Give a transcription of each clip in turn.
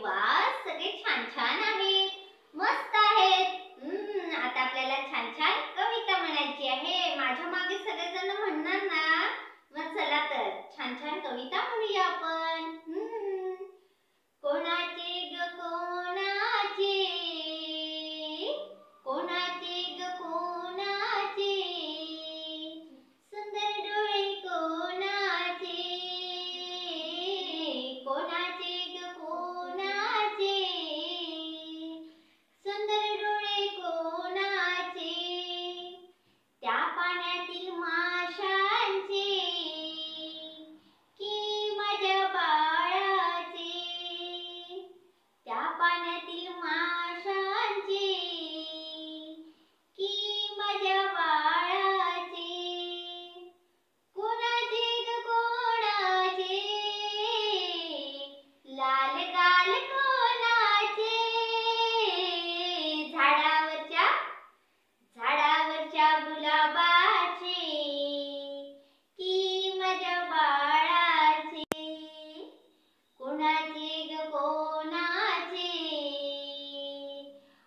वा, सगळे छान छान आहेत, मस्त आहेत. आता आपल्याला छान छान कविता म्हणायची आहे. माझ्या मागे सगळेजण म्हणणार ना, मग चला तर छान छान कविता म्हणूया आपण. कोणाचे ग कोणाचे, कोणाचे ग कोणाचे, सुंदर डोळे कोणाचे, कोणाचे ग कोणाचे, सुंदर डोळे कोणाचे, त्या पाण्यातील माशांचे की माझ्या बाळाचे, त्या पाण्यातील माशांचे की माझ्या बाळाचे, कोणाचे ग कोणाचे, लाल गाल कोणाचे, झाडावरच्या झाडावरच्या गुलाबाचे की माझ्या बाळाचे, कोणाचे ग कोणाचे,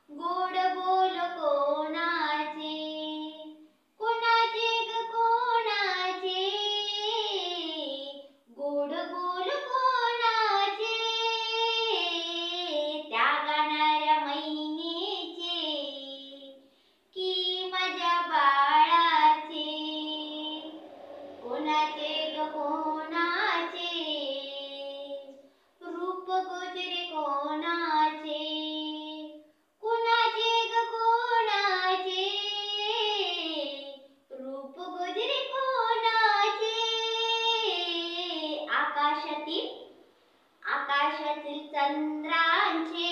गोड बोल कोणाचे, कोणाचे ग कोणाचे, गोड बोल कोणाचे, त्या गाणाऱ्या मैनेचे की माझ्या बाळाचे, कोणाचे ग कोणाचे, रूप गोजरे कोणाचे, कोणाचे ग कोणाचे, रूप गोजरे कोणाचे, आकाशातील आकाशातील चंद्रांचे